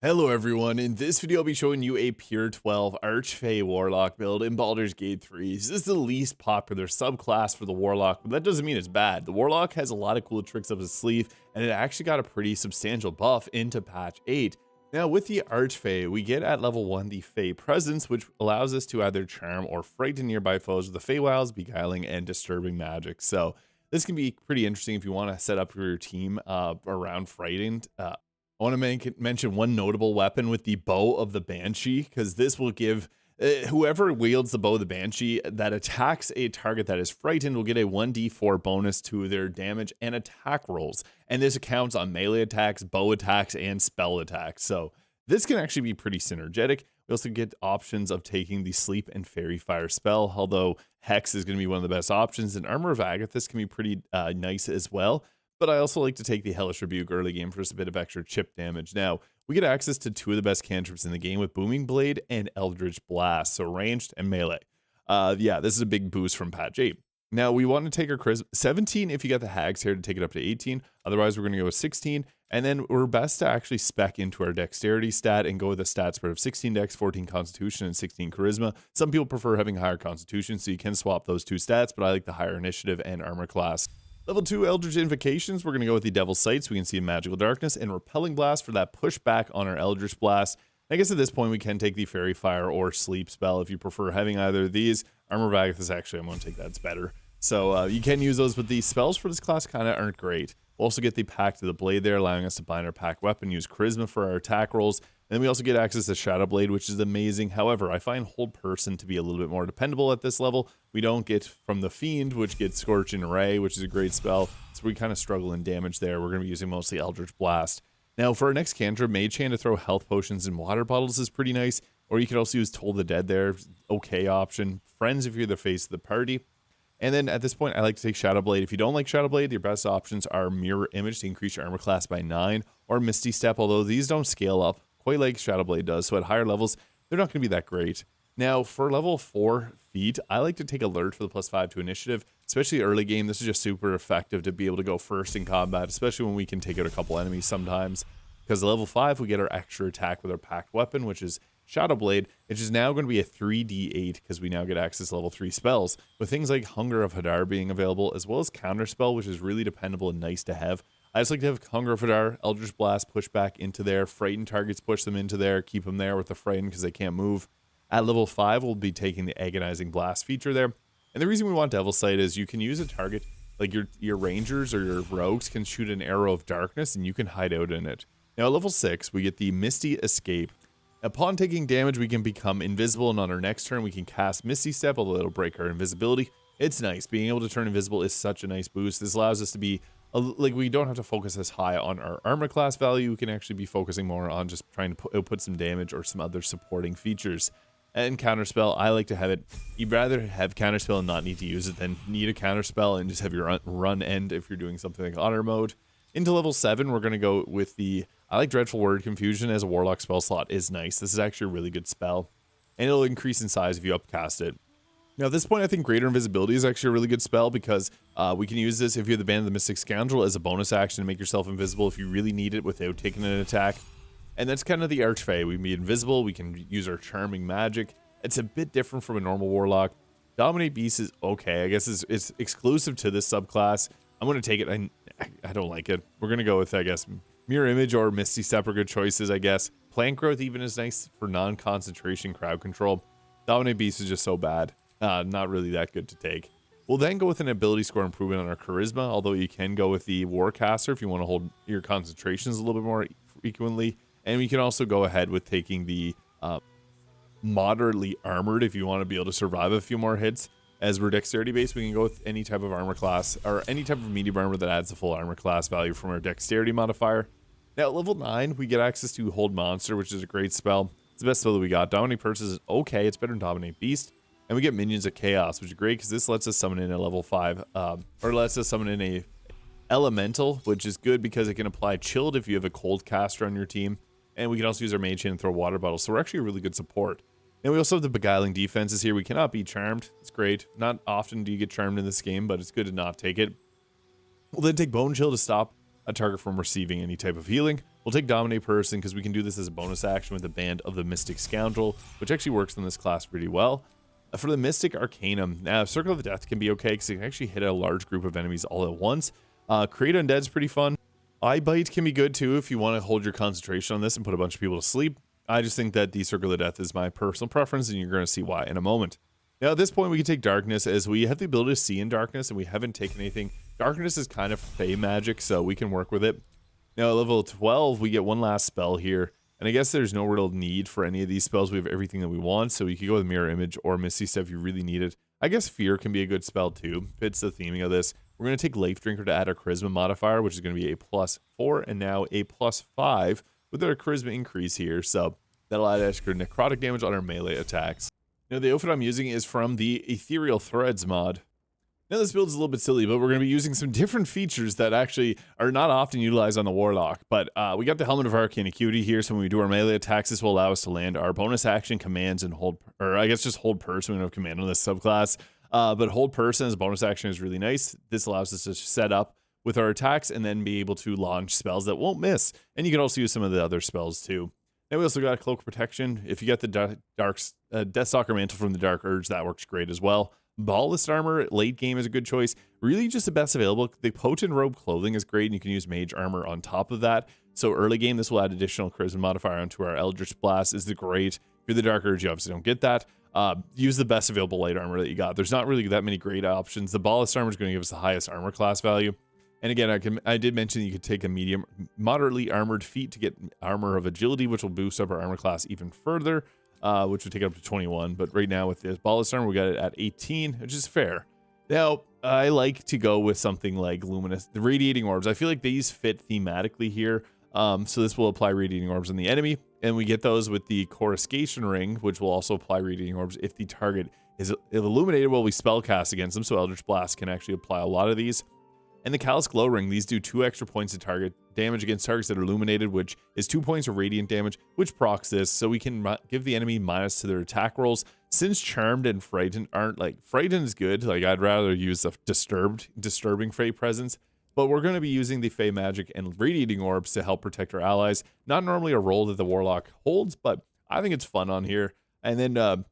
Hello everyone, in this video I'll be showing you a pure 12 ARCHFEY Warlock build in Baldur's Gate 3. This is the least popular subclass for the Warlock, but that doesn't mean it's bad. The Warlock has a lot of cool tricks up his sleeve, and it actually got a pretty substantial buff into patch 8. Now with the ARCHFEY, we get at level 1 the Fey Presence, which allows us to either charm or frighten nearby foes with the Feywilds, Beguiling, and Disturbing Magic. So this can be pretty interesting if you want to set up your team around frightened. I want to mention one notable weapon with the Bow of the Banshee, because this will give whoever wields the Bow of the Banshee that attacks a target that is frightened will get a 1d4 bonus to their damage and attack rolls. And this accounts on melee attacks, bow attacks, and spell attacks. So this can actually be pretty synergetic. We also get options of taking the Sleep and Fairy Fire spell, although Hex is going to be one of the best options, and Armor of Agathis can be pretty nice as well. But I also like to take the Hellish Rebuke early game for just a bit of extra chip damage. Now, we get access to two of the best cantrips in the game with Booming Blade and Eldritch Blast, so ranged and melee. Yeah, this is a big boost from patch 8. Now, we want to take our Charisma 17 if you got the Hags here to take it up to 18. Otherwise, we're going to go with 16. And then we're best to actually spec into our Dexterity stat and go with a stat spread of 16 Dex, 14 Constitution, and 16 Charisma. Some people prefer having higher Constitution, so you can swap those two stats, but I like the higher Initiative and Armor class. Level 2 Eldritch Invocations, we're going to go with the Devil's Sight so we can see Magical Darkness and Repelling Blast for that pushback on our Eldritch Blast. I guess at this point we can take the Fairy Fire or Sleep spell if you prefer having either of these. Armor of Agathis, actually I'm going to take that, it's better. So you can use those, but the spells for this class kind of aren't great. We'll also get the Pact of the Blade there, allowing us to bind our pack weapon, use Charisma for our attack rolls. And then we also get access to Shadow Blade, which is amazing. However, I find Hold Person to be a little bit more dependable at this level. We don't get from the Fiend, which gets Scorching Ray, which is a great spell. So we kind of struggle in damage there. We're going to be using mostly Eldritch Blast. Now for our next cantrip, Mage Hand to throw health potions and water bottles is pretty nice. Or you could also use Toll the Dead there. Okay option. Friends if you're the face of the party. And then at this point, I like to take Shadow Blade. If you don't like Shadow Blade, your best options are Mirror Image to increase your armor class by 9, or Misty Step, although these don't scale up quite like Shadow Blade does. So at higher levels, they're not going to be that great. Now, for level 4 feat, I like to take Alert for the +5 to Initiative, especially early game. This is just super effective to be able to go first in combat, especially when we can take out a couple enemies sometimes. Because at level 5, we get our extra attack with our packed weapon, which is Shadow Blade, which is now going to be a 3d8 because we now get access to level 3 spells, with things like Hunger of Hadar being available, as well as Counterspell, which is really dependable and nice to have. I just like to have Hunger of Hadar, Eldritch Blast push back into there, Frightened targets push them into there, keep them there with the Frightened because they can't move. At level 5, we'll be taking the Agonizing Blast feature there. And the reason we want Devil's Sight is you can use a target, like your Rangers or your Rogues can shoot an arrow of darkness and you can hide out in it. Now at level 6, we get the Misty Escape. Upon taking damage, we can become invisible, and on our next turn, we can cast Misty Step, although it'll break our invisibility. It's nice. Being able to turn invisible is such a nice boost. This allows us to be, like, we don't have to focus as high on our armor class value. We can actually be focusing more on just trying to output some damage or some other supporting features. And Counterspell, I like to have it. You'd rather have Counterspell and not need to use it than need a Counterspell and just have your run end if you're doing something like Honor Mode. Into level 7, we're going to go with the, I like Dreadful Word Confusion as a Warlock spell slot is nice. This is actually a really good spell, and it'll increase in size if you upcast it. Now at this point, I think Greater Invisibility is actually a really good spell because we can use this if you're the Band of the Mystic Scoundrel as a bonus action to make yourself invisible if you really need it without taking an attack. And that's kind of the ARCHFEY. We can be invisible, we can use our Charming Magic. It's a bit different from a normal Warlock. Dominate Beast is okay. I guess it's exclusive to this subclass. I'm going to take it. I don't like it. We're going to go with, I guess, Mirror Image or Misty Step are good choices, I guess. Plant Growth even is nice for non-concentration crowd control. Dominate Beast is just so bad. Not really that good to take. We'll then go with an ability score improvement on our Charisma, although you can go with the Warcaster if you want to hold your concentrations a little bit more frequently. And we can also go ahead with taking the Moderately Armored if you want to be able to survive a few more hits. As we're dexterity based, we can go with any type of armor class or any type of medium armor that adds the full armor class value from our dexterity modifier. Now at level 9, we get access to Hold Monster, which is a great spell. It's the best spell that we got. Dominate Purse is okay. It's better than Dominate Beast. And we get Minions of Chaos, which is great because this lets us summon in a level 5, or lets us summon in a Elemental, which is good because it can apply Chilled if you have a Cold caster on your team. And we can also use our Mage Hand and throw Water Bottles. So we're actually a really good support. And we also have the Beguiling defenses here. We cannot be Charmed. It's great. Not often do you get Charmed in this game, but it's good to not take it. We'll then take Bone Chill to stop a target from receiving any type of healing. We'll take Dominate Person because we can do this as a bonus action with the Band of the Mystic Scoundrel, which actually works in this class pretty well. For the Mystic Arcanum, now Circle of Death can be okay because it can actually hit a large group of enemies all at once. Create Undead's pretty fun. Eye Bite can be good too if you want to hold your concentration on this and put a bunch of people to sleep. I just think that the Circle of Death is my personal preference, and you're going to see why in a moment. Now at this point we can take Darkness, as we have the ability to see in darkness and we haven't taken anything. Darkness is kind of Fey magic, so we can work with it. Now at level 12 we get one last spell here, and I guess there's no real need for any of these spells. We have everything that we want, so you could go with Mirror Image or Misty Step if you really need it. I guess Fear can be a good spell too, fits the theming of this. We're going to take Life Drinker to add our Charisma modifier, which is going to be a +4 and now a +5 with our Charisma increase here, so that'll add extra necrotic damage on our melee attacks. Now the outfit I'm using is from the Ethereal Threads mod. Now this build is a little bit silly, but we're going to be using some different features that actually are not often utilized on the Warlock. But we got the Helmet of Arcane Acuity here, so when we do our melee attacks, this will allow us to land our bonus action commands and hold, or I guess just hold person. We don't have command on this subclass. But hold person as a bonus action is really nice. This allows us to set up with our attacks and then be able to launch spells that won't miss. And you can also use some of the other spells too. Now we also got a Cloak of Protection. If you get the Deathstalker Mantle from the Dark Urge, that works great as well. Ballast Armor, late game is a good choice. Really just the best available. The Potent Robe Clothing is great, and you can use Mage Armor on top of that. So early game, this will add additional Charisma modifier onto our Eldritch Blast. Is the great. If you're the Dark Urge, you obviously don't get that. Use the best available light armor that you got. There's not really that many great options. The Ballast Armor is going to give us the highest armor class value. And again, I did mention that you could take a moderately armored feat to get Armor of Agility, which will boost up our armor class even further, which would take it up to 21. But right now with this Ballast Armor, we got it at 18, which is fair. Now, I like to go with something like the Radiating Orbs. I feel like these fit thematically here. So this will apply Radiating Orbs on the enemy, and we get those with the Coruscation Ring, which will also apply Radiating Orbs if the target is illuminated while we spellcast against them. So Eldritch Blast can actually apply a lot of these. And the Callous Glow Ring, these do 2 extra points of target damage against targets that are illuminated, which is 2 points of radiant damage, which procs this, so we can give the enemy minus to their attack rolls. Since Charmed and Frightened aren't, like, Frightened is good, like I'd rather use the disturbing Fey presence, but we're going to be using the Fey Magic and Radiating Orbs to help protect our allies. Not normally a role that the Warlock holds, but I think it's fun on here. And then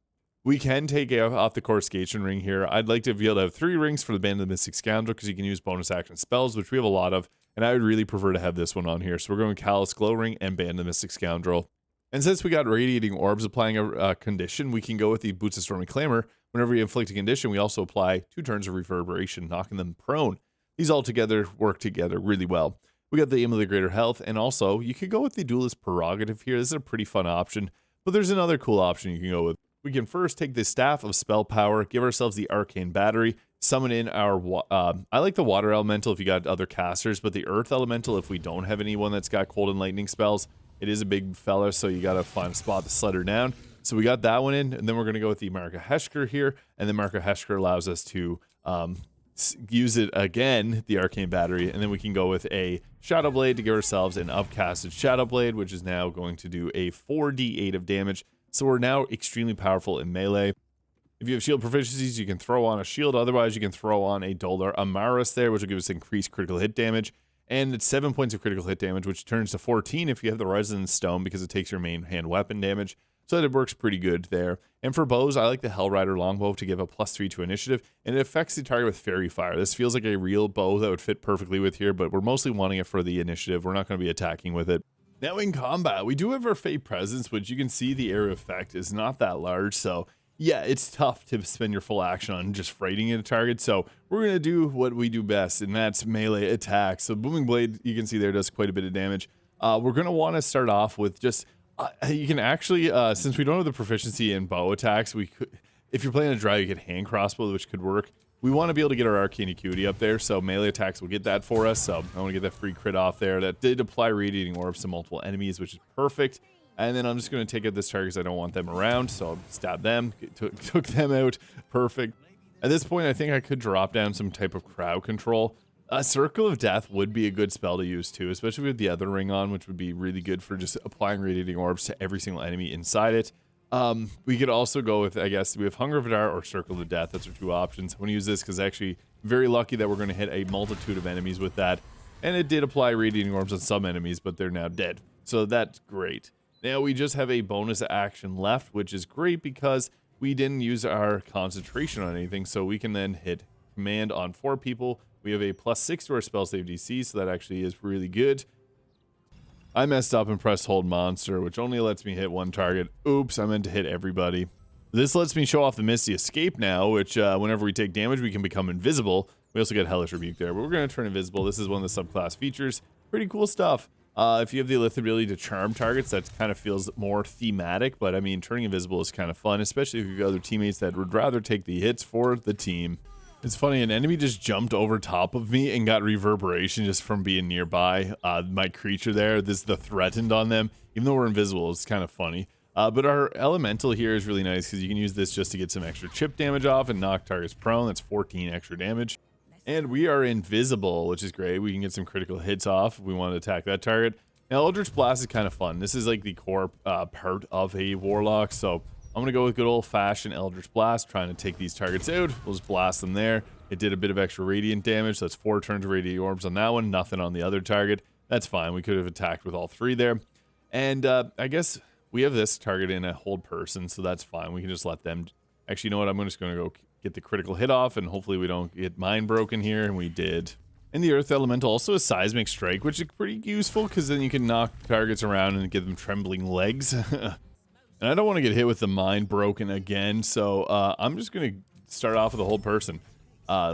we can take off the Coruscation Ring here. I'd like to be able to have 3 rings for the Band of the Mystic Scoundrel because you can use bonus action spells, which we have a lot of, and I would really prefer to have this one on here. So we're going Callous Glow Ring and Band of the Mystic Scoundrel. And since we got Radiating Orbs applying a condition, we can go with the Boots of Stormy Clamor. Whenever we inflict a condition, we also apply 2 turns of Reverberation, knocking them prone. These all together work together really well. We got the Aim of the Greater Health, and also you could go with the Duelist Prerogative here. This is a pretty fun option, but there's another cool option you can go with. We can first take the Staff of Spell Power, give ourselves the Arcane Battery, summon in our, I like the Water Elemental if you got other casters, but the Earth Elemental if we don't have anyone that's got Cold and Lightning spells. It is a big fella, so you gotta find a spot to sled her down. So we got that one in, and then we're gonna go with the Marika Heshker here, and then Marika Heshker allows us to use it again, the Arcane Battery, and then we can go with a Shadow Blade to give ourselves an upcasted Shadow Blade, which is now going to do a 4d8 of damage. So we're now extremely powerful in melee. If you have shield proficiencies, you can throw on a shield. Otherwise, you can throw on a Dolar Amaris there, which will give us increased critical hit damage. And it's 7 points of critical hit damage, which turns to 14 if you have the Resonance Stone because it takes your main hand weapon damage. So that it works pretty good there. And for bows, I like the Hellrider Longbow to give a +3 to initiative, and it affects the target with Fairy Fire. This feels like a real bow that would fit perfectly with here, but we're mostly wanting it for the initiative. We're not going to be attacking with it. Now in combat, we do have our Fey Presence, which you can see the area effect is not that large, so yeah, it's tough to spend your full action on just frightening at a target, so we're going to do what we do best, and that's melee attack. So Booming Blade, you can see there, does quite a bit of damage. We're going to want to start off with just, you can actually, since we don't have the proficiency in bow attacks, we could, if you're playing a dry, you get hand crossbow, which could work. We want to be able to get our Arcane Acuity up there, so melee attacks will get that for us. So I want to get that free crit off there. That did apply Radiating Orbs to multiple enemies, which is perfect. And then I'm just going to take out this target because I don't want them around, so I'll stab them, took them out. Perfect. At this point, I think I could drop down some type of crowd control. A Circle of Death would be a good spell to use too, especially with the other ring on, which would be really good for just applying Radiating Orbs to every single enemy inside it. We could also go with, I guess, we have Hunger of Vidar or Circle of Death. That's our 2 options. I want to use this because actually very lucky that we're going to hit a multitude of enemies with that. And it did apply Radiating Orbs on some enemies, but they're now dead. So that's great. Now we just have a bonus action left, which is great because we didn't use our concentration on anything. So we can then hit command on 4 people. We have a +6 to our spell save DC, so that actually is really good. I messed up and pressed hold monster, which only lets me hit 1 target. Oops, I meant to hit everybody. This lets me show off the Misty Escape now, which whenever we take damage, we can become invisible. We also get Hellish Rebuke there, but we're going to turn invisible. This is one of the subclass features. Pretty cool stuff. If you have the ability to charm targets, that kind of feels more thematic, but I mean, turning invisible is kind of fun, especially if you've got other teammates that would rather take the hits for the team. It's funny, an enemy just jumped over top of me and got reverberation just from being nearby. My creature there, this is the threatened on them, even though we're invisible. It's kind of funny. But our elemental here is really nice because you can use this just to get some extra chip damage off and knock targets prone. That's 14 extra damage. And we are invisible, which is great. We can get some critical hits off if we want to attack that target. Now, Eldritch Blast is kind of fun. This is like the core part of a Warlock, so I'm going to go with good old-fashioned Eldritch Blast, trying to take these targets out. We'll just blast them there. It did a bit of extra radiant damage, so that's 4 turns of radiant orbs on that one, nothing on the other target. That's fine. We could have attacked with all 3 there. And I guess we have this target in a hold person, so that's fine. We can just let them... Actually, you know what? I'm just going to go get the critical hit off, and hopefully we don't get mind broken here, and we did. And the Earth Elemental also has Seismic Strike, which is pretty useful, because then you can knock targets around and give them trembling legs. And I don't want to get hit with the mind broken again, so I'm just going to start off with a hold person.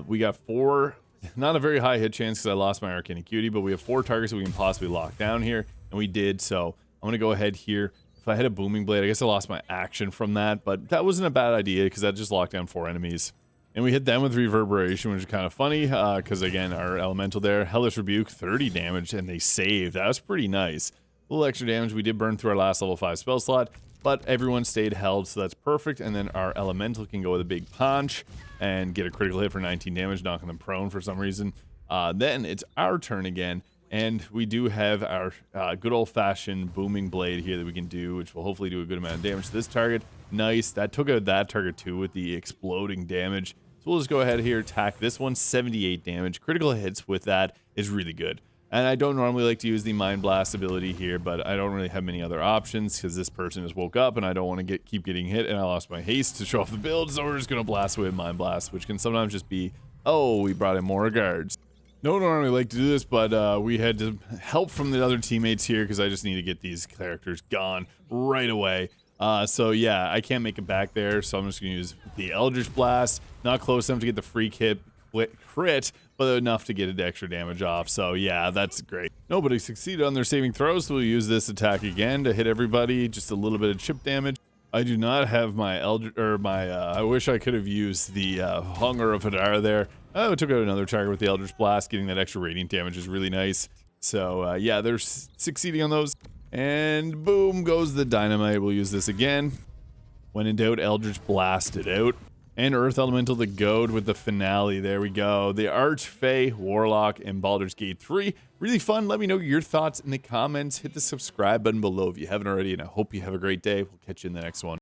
We got 4, not a very high hit chance because I lost my Arcane Acuity, but we have 4 targets that we can possibly lock down here, and we did, so I'm going to go ahead here. If I had a Booming Blade, I guess I lost my action from that, but that wasn't a bad idea because that just locked down 4 enemies. And we hit them with Reverberation, which is kind of funny because, again, our Elemental there, Hellish Rebuke, 30 damage, and they saved. That was pretty nice. A little extra damage. We did burn through our last level 5 spell slot, but everyone stayed held, so that's perfect. And then our Elemental can go with a big punch and get a critical hit for 19 damage, knocking them prone for some reason. Then it's our turn again. And we do have our good old-fashioned Booming Blade here that we can do, which will hopefully do a good amount of damage to this target. Nice. That took out that target too with the exploding damage. So we'll just go ahead here, attack this one, 78 damage. Critical hits with that is really good. And I don't normally like to use the Mind Blast ability here, but I don't really have many other options because this person just woke up and I don't want to keep getting hit, and I lost my haste to show off the build, so we're just going to blast away with Mind Blast, which can sometimes just be, oh, we brought in more guards. Don't normally like to do this, but we had to help from the other teammates here because I just need to get these characters gone right away. So yeah, I can't make it back there, so I'm just going to use the Eldritch Blast. Not close enough to get the free crit, but enough to get an extra damage off. So yeah, that's great. Nobody succeeded on their saving throws, so we'll use this attack again to hit everybody. Just a little bit of chip damage. I do not have my I wish I could have used the Hunger of Hadara there. Oh, it took out another target with the Eldritch Blast. Getting that extra radiant damage is really nice. So yeah, they're succeeding on those. And boom goes the dynamite. We'll use this again. When in doubt, Eldritch Blast it out. And Earth Elemental the Goad with the finale. There we go. The ARCHFEY Warlock in Baldur's Gate 3. Really fun. Let me know your thoughts in the comments. Hit the subscribe button below if you haven't already, and I hope you have a great day. We'll catch you in the next one.